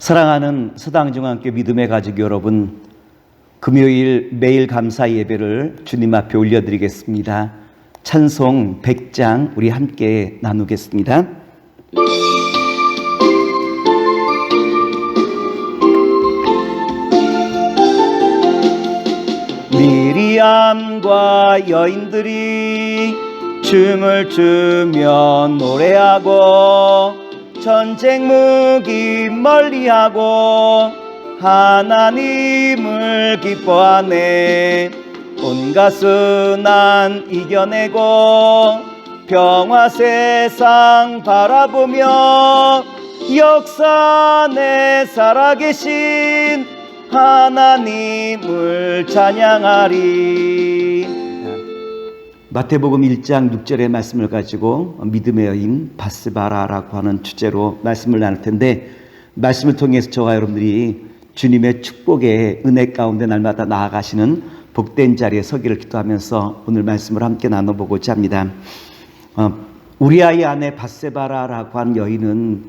사랑하는 서당중앙교 믿음의 가족 여러분, 금요일 매일 감사 예배를 주님 앞에 올려드리겠습니다. 찬송 100장 우리 함께 나누겠습니다. 미리암과 여인들이 춤을 추며 노래하고 전쟁 무기 멀리하고 하나님을 기뻐하네. 온갖 순환 이겨내고 평화 세상 바라보며 역사 안에 살아계신 하나님을 찬양하리. 마태복음 1장 6절의 말씀을 가지고 믿음의 여인 밧세바라라고 하는 주제로 말씀을 나눌 텐데, 말씀을 통해서 저와 여러분들이 주님의 축복의 은혜 가운데 날마다 나아가시는 복된 자리에 서기를 기도하면서 오늘 말씀을 함께 나눠보고자 합니다. 우리아의 아내 밧세바라라고 하는 여인은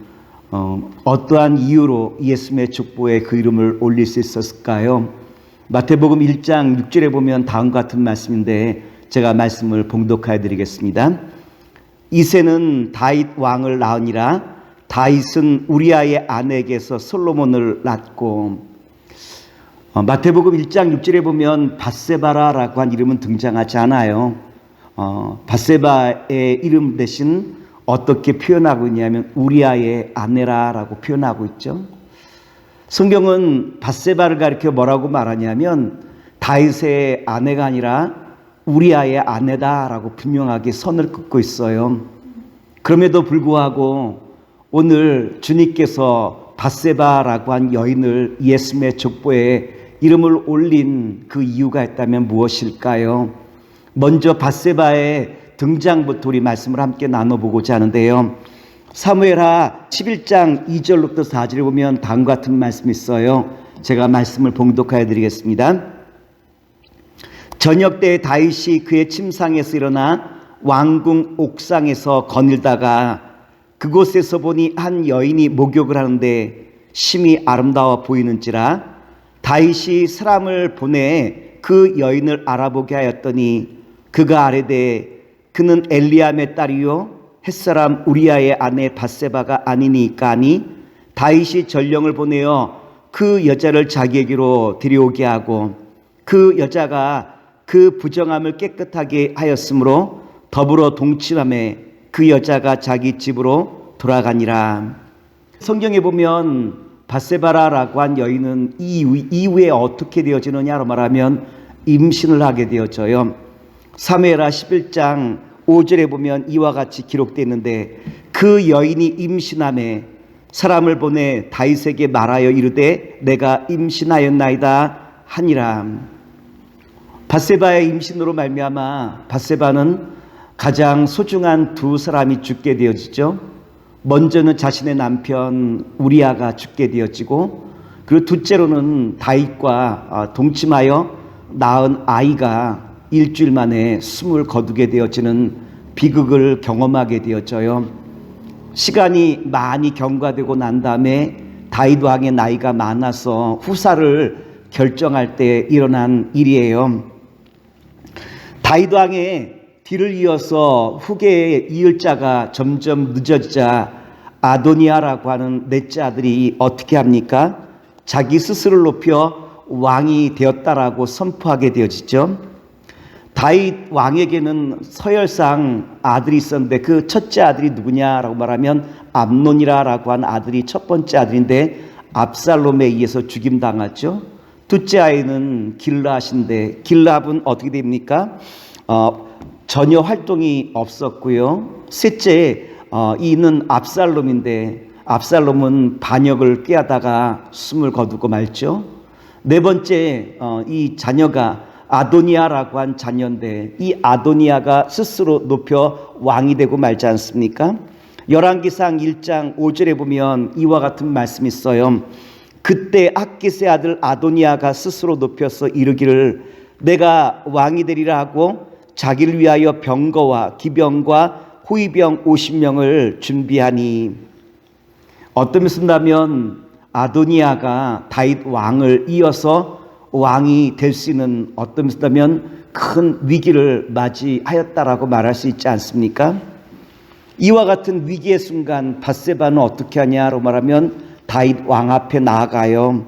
어떠한 이유로 예수님의 축복에 그 이름을 올릴 수 있었을까요? 마태복음 1장 6절에 보면 다음과 같은 말씀인데 제가 말씀을 봉독하여 드리겠습니다. 이새는 다윗 왕을 낳으니라. 다윗은 우리아의 아내에게서 솔로몬을 낳고. 마태복음 1장 6절에 보면 밧세바라라고 한 이름은 등장하지 않아요. 밧세바의 이름 대신 어떻게 표현하고 있냐면 우리아의 아내라라고 표현하고 있죠. 성경은 밧세바를 가리켜 뭐라고 말하냐면 다윗의 아내가 아니라 우리아의 아내다라고 분명하게 선을 긋고 있어요. 그럼에도 불구하고 오늘 주님께서 밧세바라고 한 여인을 예수님의 족보에 이름을 올린 그 이유가 있다면 무엇일까요? 먼저 밧세바의 등장부터 우리 말씀을 함께 나눠보고자 하는데요. 사무엘하 11장 2절부터 4절에 보면 다음과 같은 말씀이 있어요. 제가 말씀을 봉독하여 드리겠습니다. 저녁 때 다윗이 그의 침상에서 일어나 왕궁 옥상에서 거닐다가 그곳에서 보니 한 여인이 목욕을 하는데 심히 아름다워 보이는지라 다윗이 사람을 보내 그 여인을 알아보게 하였더니 그가 아뢰되 그는 엘리암의 딸이요 햇사람 우리아의 아내 밧세바가 아니니까 하니 다윗이 전령을 보내어 그 여자를 자기에게로 데려오게 하고 그 여자가 그 부정함을 깨끗하게 하였으므로 더불어 동침함에 그 여자가 자기 집으로 돌아가니라. 성경에 보면 밧세바라라고 한 여인은 이후에 어떻게 되어지느냐로 말하면 임신을 하게 되어져요. 사무엘하 11장 5절에 보면 이와 같이 기록되어 있는데 그 여인이 임신함에 사람을 보내 다윗에게 말하여 이르되 내가 임신하였나이다 하니라. 밧세바의 임신으로 말미암아 밧세바는 가장 소중한 두 사람이 죽게 되어지죠. 먼저는 자신의 남편 우리아가 죽게 되어지고, 그리고 둘째로는 다윗과 동침하여 낳은 아이가 일주일 만에 숨을 거두게 되어지는 비극을 경험하게 되어져요. 시간이 많이 경과되고 난 다음에 다윗 왕의 나이가 많아서 후사를 결정할 때 일어난 일이에요. 다윗 왕의 뒤를 이어서 후계에 이을 자가 점점 늦어지자 아도니아라고 하는 넷째 아들이 어떻게 합니까? 자기 스스로를 높여 왕이 되었다라고 선포하게 되어지죠. 다윗 왕에게는 서열상 아들이 있었는데 그 첫째 아들이 누구냐라고 말하면 암논이라고 하는 아들이 첫 번째 아들인데 압살롬에 의해서 죽임당하죠. 둘째 아이는 길라앗인데 길라압은 어떻게 됩니까? 전혀 활동이 없었고요. 셋째 이는 압살롬인데 압살롬은 반역을 꾀하다가 숨을 거두고 말죠. 네 번째 이 자녀가 아도니아라고 한 자녀인데 이 아도니아가 스스로 높여 왕이 되고 말지 않습니까? 열왕기상 1장 5절에 보면 이와 같은 말씀이 있어요. 그때 앗깃의 아들 아도니아가 스스로 높여서 이르기를 내가 왕이 되리라 하고 자기를 위하여 병거와 기병과 호위병 50명을 준비하니, 어떤 말씀이라면 아도니아가 다윗 왕을 이어서 왕이 될 수 있는 어떤 면이면 큰 위기를 맞이하였다라고 말할 수 있지 않습니까? 이와 같은 위기의 순간 밧세바는 어떻게 하냐로 말하면 다윗 왕 앞에 나아가요.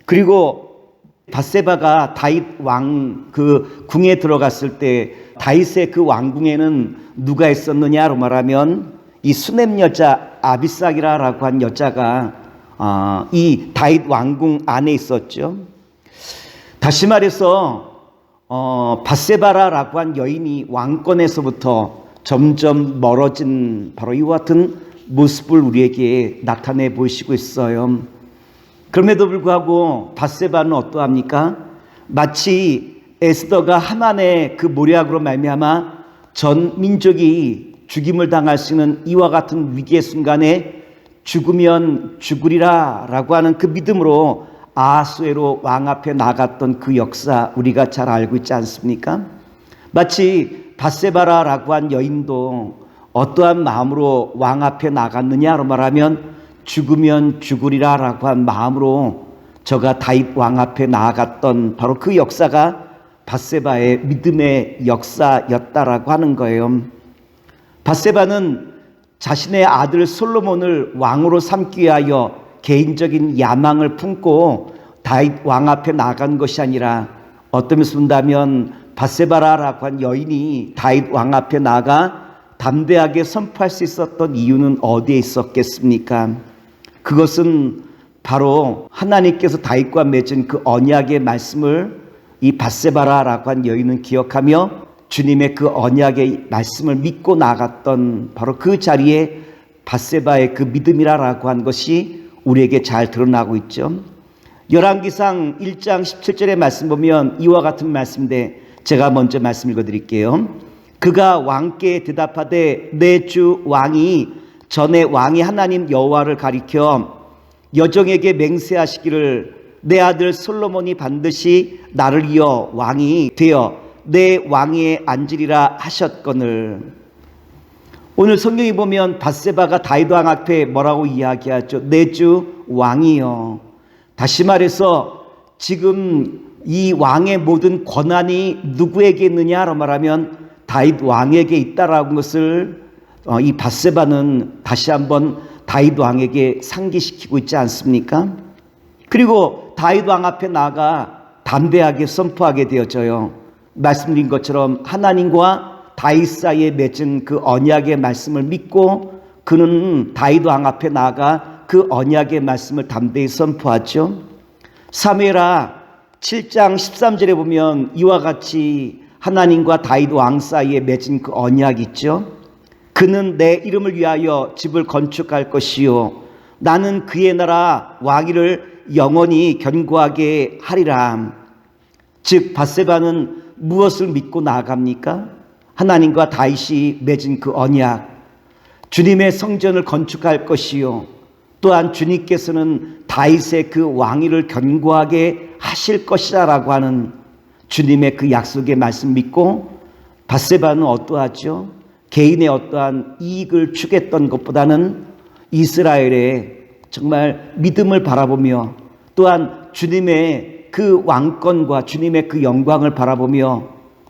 그리고 밧세바가 다윗 왕 그 궁에 들어갔을 때 다윗의 그 왕궁에는 누가 있었느냐로 말하면 이 수넴 여자 아비삭이라고 한 여자가 이 다윗 왕궁 안에 있었죠. 다시 말해서 밧세바라라고 한 여인이 왕권에서부터 점점 멀어진 바로 이와 같은 모습을 우리에게 나타내 보이시고 있어요. 그럼에도 불구하고 밧세바는 어떠합니까? 마치 에스더가 하만의 그 모략으로 말미암아 전 민족이 죽임을 당할 수 있는 이와 같은 위기의 순간에 죽으면 죽으리라 라고 하는 그 믿음으로 아하수에로 왕 앞에 나갔던 그 역사 우리가 잘 알고 있지 않습니까? 마치 밧세바라라고 한 여인도 어떠한 마음으로 왕 앞에 나갔느냐로 말하면 죽으면 죽으리라 라고 한 마음으로 저가 다윗 왕 앞에 나아갔던 바로 그 역사가 밧세바의 믿음의 역사였다라고 하는 거예요. 밧세바는 자신의 아들 솔로몬을 왕으로 삼기 위하여 개인적인 야망을 품고 다윗 왕 앞에 나간 것이 아니라 어떤 면에서 본다면 밧세바라라고 한 여인이 다윗 왕 앞에 나가 담대하게 선포할 수 있었던 이유는 어디에 있었겠습니까? 그것은 바로 하나님께서 다윗과 맺은 그 언약의 말씀을 이 밧세바라라고 한 여인은 기억하며 주님의 그 언약의 말씀을 믿고 나갔던 바로 그 자리에 밧세바의 그 믿음이라고 한 것이 우리에게 잘 드러나고 있죠. 열왕기상 1장 17절의 말씀 보면 이와 같은 말씀인데 제가 먼저 말씀 읽어드릴게요. 그가 왕께 대답하되 내 주 왕이 전에 왕이 하나님 여호와를 가리켜 여종에게 맹세하시기를 내 아들 솔로몬이 반드시 나를 이어 왕이 되어 내 왕위에 앉으리라 하셨거늘. 오늘 성경에 보면 밧세바가 다윗 왕 앞에 뭐라고 이야기하죠? 내 주 왕이요. 다시 말해서 지금 이 왕의 모든 권한이 누구에게 있느냐로 말하면 다윗 왕에게 있다라는 것을 이 밧세바는 다시 한번 다윗 왕에게 상기시키고 있지 않습니까? 그리고 다윗 왕 앞에 나가 담대하게 선포하게 되어져요. 말씀드린 것처럼 하나님과 다윗 사이에 맺은 그 언약의 말씀을 믿고 그는 다윗 왕 앞에 나가 그 언약의 말씀을 담대히 선포하죠. 사무엘하 7장 13절에 보면 이와 같이 하나님과 다윗 왕 사이에 맺은 그 언약이 있죠. 그는 내 이름을 위하여 집을 건축할 것이요 나는 그의 나라 왕위를 영원히 견고하게 하리라. 즉 밧세바는 무엇을 믿고 나아갑니까? 하나님과 다윗이 맺은 그 언약, 주님의 성전을 건축할 것이요 또한 주님께서는 다윗의 그 왕위를 견고하게 하실 것이라고 하는 주님의 그 약속의 말씀 믿고 밧세바는 어떠하죠? 개인의 어떠한 이익을 추구했던 것보다는 이스라엘의 정말 믿음을 바라보며 또한 주님의 그 왕권과 주님의 그 영광을 바라보며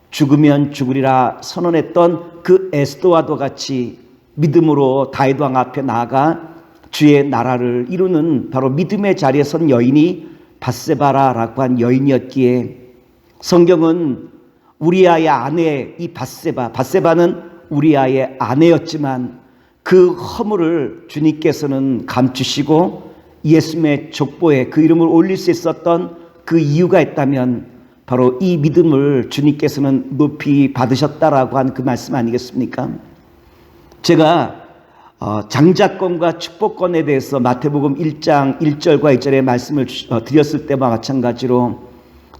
죽으면 죽으리라 선언했던 그 에스더와도 같이 믿음으로 다윗 왕 앞에 나아가 주의 나라를 이루는 바로 믿음의 자리에 선 여인이 밧세바라라고 한 여인이었기에 성경은 우리아의 아내 이 밧세바는 우리아의 아내였지만 그 허물을 주님께서는 감추시고 예수님의 족보에 그 이름을 올릴 수 있었던 그 이유가 있다면 바로 이 믿음을 주님께서는 높이 받으셨다라고 한 그 말씀 아니겠습니까? 제가 장자권과 축복권에 대해서 마태복음 1장 1절과 2절의 말씀을 드렸을 때와 마찬가지로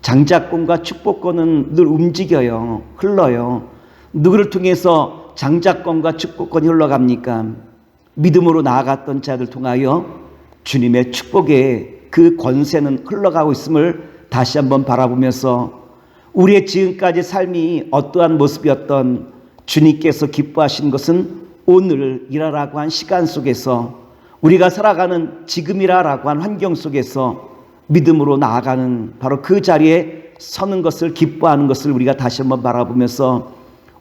장자권과 축복권은 늘 움직여요. 흘러요. 누구를 통해서 장자권과 축복권이 흘러갑니까? 믿음으로 나아갔던 자들 통하여 주님의 축복의 그 권세는 흘러가고 있음을 다시 한번 바라보면서 우리의 지금까지 삶이 어떠한 모습이었던 주님께서 기뻐하신 것은 오늘 일하라고 한 시간 속에서 우리가 살아가는 지금이라고 한 환경 속에서 믿음으로 나아가는 바로 그 자리에 서는 것을 기뻐하는 것을 우리가 다시 한번 바라보면서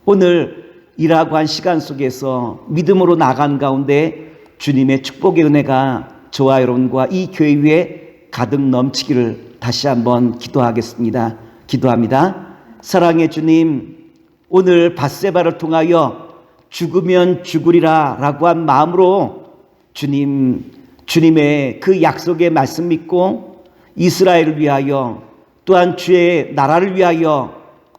오늘 이라고 한 시간 속에서 믿음으로 나아가는 가운데 주님의 축복의 은혜가 저와 여러분과 이 교회 위에 가득 넘치기를 다시 한번 기도하겠습니다. 기도합니다. 사랑의 주님, 오늘 밧세바를 통하여 죽으면 죽으리라 라고 한 마음으로 주님의 그 약속의 말씀 믿고 이스라엘을 위하여 또한 주의 나라를 위하여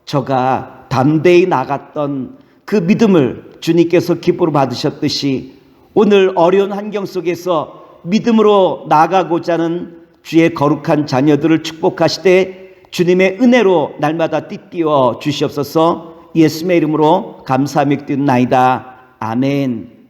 저가 담대히 나갔던 그 믿음을 주님께서 기쁨으로 받으셨듯이 오늘 어려운 환경 속에서 믿음으로 나아가고자 하는 주의 거룩한 자녀들을 축복하시되 주님의 은혜로 날마다 띠띠워 주시옵소서. 예수님의 이름으로 감사하며 기도나이다. 아멘.